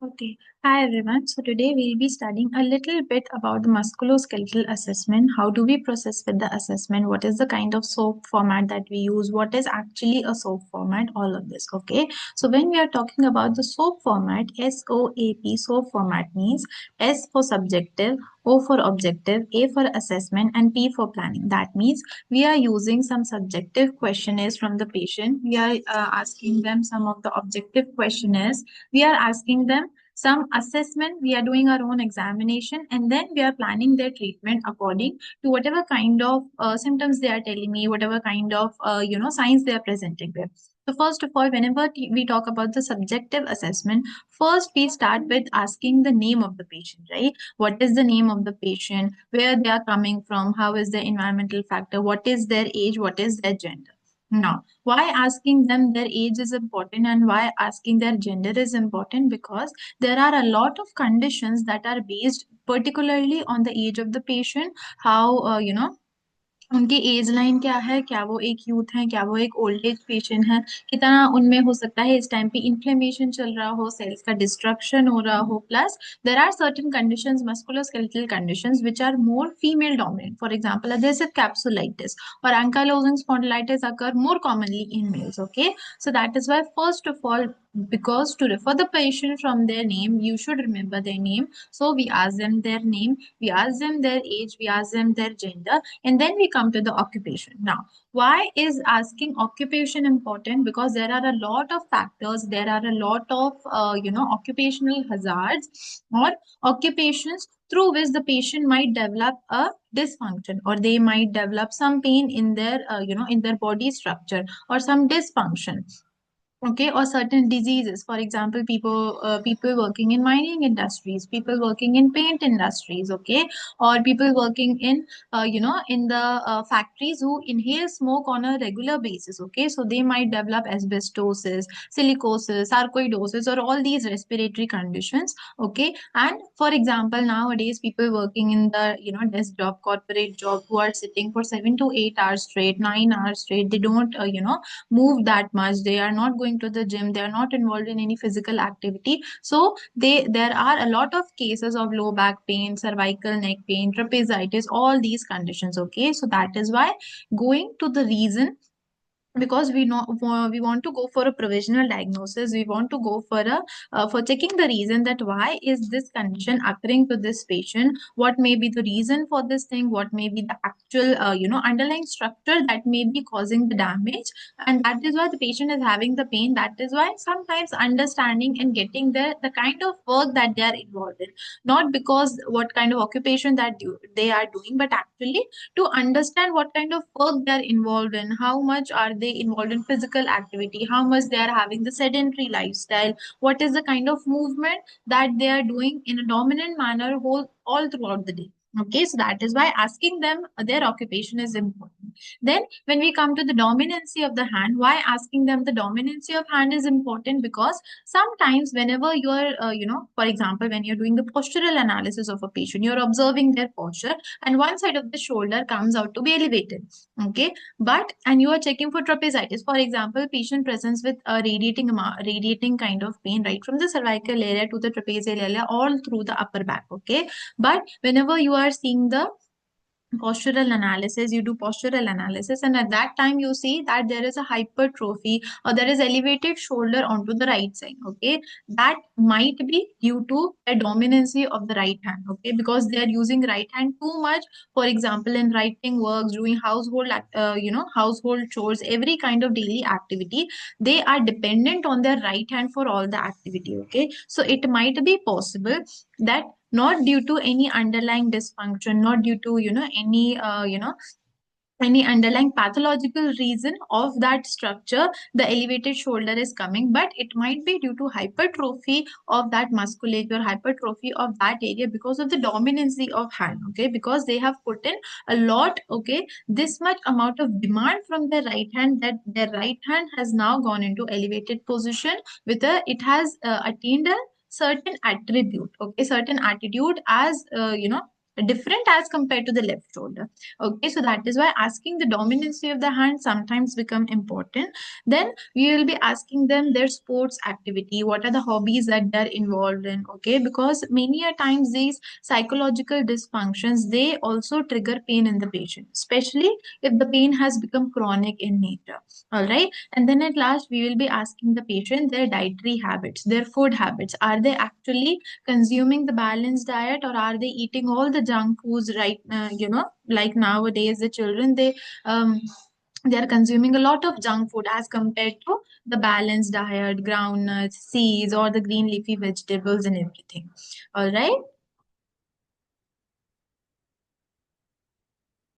Okay. Hi everyone. So today we'll be studying a little bit about the musculoskeletal assessment. How do we process with the assessment? What is the kind of SOAP format that we use? What is actually a SOAP format? All of this. Okay. So when we are talking about the SOAP format, SOAP, SOAP format means S for subjective, O for objective, A for assessment, and P for planning. That means we are using some subjective questionnaires from the patient. We are asking them some of the objective questionnaires. We are asking them some assessment. We are doing our own examination, and then we are planning their treatment according to whatever kind of symptoms they are telling me, whatever kind of signs they are presenting with. So first of all, whenever we talk about the subjective assessment, first we start with asking the name of the patient, right? What is the name of the patient, where they are coming from, how is the environmental factor, what is their age, what is their gender. Now, why asking them their age is important and why asking their gender is important? Because there are a lot of conditions that are based particularly on the age of the patient, how उनकी as line क्या है, क्या वो एक youth है, क्या वो एक ओल्ड एज पेशेंट है, कितना उनमें हो सकता है इस टाइम पे इन्फ्लेमेशन चल रहा हो, सेल्स का डिस्ट्रक्शन हो रहा हो, plus there are certain conditions, musculoskeletal conditions which are more female dominant. For example adhesive capsulitis or ankylosing spondylitis occur more commonly in males. Okay, so that is why first of all, because to refer the patient from their name, you should remember their name. So we ask them their name, we ask them their age, we ask them their gender, and then we come to the occupation. Now, why is asking occupation important? Because there are a lot of factors, there are a lot of occupational hazards or occupations through which the patient might develop a dysfunction, or they might develop some pain in their in their body structure, or some dysfunction. Okay, or certain diseases. For example, people working in mining industries, people working in paint industries. Okay, or people working in in the factories who inhale smoke on a regular basis. Okay, so they might develop asbestosis, silicosis, sarcoidosis, or all these respiratory conditions. Okay, and for example, nowadays people working in the desk job, corporate job, who are sitting for 7 to 8 hours straight, 9 hours straight, they don't move that much, they are not going to the gym, they are not involved in any physical activity. So there are a lot of cases of low back pain, cervical neck pain, trapezitis, all these conditions. Okay, so that is why going to the reason, because we want to go for a provisional diagnosis, we want to go for a for checking the reason that why is this condition occurring to this patient, what may be the reason for this thing, what may be the actual underlying structure that may be causing the damage, and that is why the patient is having the pain. That is why sometimes understanding and getting the kind of work that they are involved in, not because what kind of occupation that they are doing, but actually to understand what kind of work they are involved in, how much are they involved in physical activity, how much they are having the sedentary lifestyle, what is the kind of movement that they are doing in a dominant manner all throughout the day. Okay, so that is why asking them their occupation is important. Then, when we come to the dominancy of the hand, why asking them the dominancy of hand is important? Because sometimes, whenever you are, for example, when you're doing the postural analysis of a patient, you're observing their posture, and one side of the shoulder comes out to be elevated. Okay, but and you are checking for trapezitis. For example, patient presents with a radiating kind of pain right from the cervical area to the trapezial area, all through the upper back. Okay, but whenever you are seeing the postural analysis, you do postural analysis, and at that time you see that there is a hypertrophy, or there is elevated shoulder onto the right side. Okay, that might be due to a dominancy of the right hand. Okay, because they are using right hand too much, for example in writing works, doing household chores, every kind of daily activity, they are dependent on their right hand for all the activity. Okay, so it might be possible that not due to any underlying dysfunction, not due to any underlying pathological reason of that structure, the elevated shoulder is coming, but it might be due to hypertrophy of that musculature, hypertrophy of that area, because of the dominancy of hand. Okay, because they have put in a lot, okay, this much amount of demand from their right hand, that their right hand has now gone into elevated position with a, it has attained a certain attribute, okay, certain attitude as different as compared to the left shoulder. Okay, so that is why asking the dominancy of the hand sometimes become important. Then we will be asking them their sports activity, what are the hobbies that they're involved in. Okay, because many a times these psychological dysfunctions, they also trigger pain in the patient, especially if the pain has become chronic in nature. All right, and then at last we will be asking the patient their dietary habits, their food habits. Are they actually consuming the balanced diet, or are they eating all the junk foods, right? Like nowadays the children, they are consuming a lot of junk food as compared to the balanced diet, groundnuts, seeds, or the green leafy vegetables and everything. All right.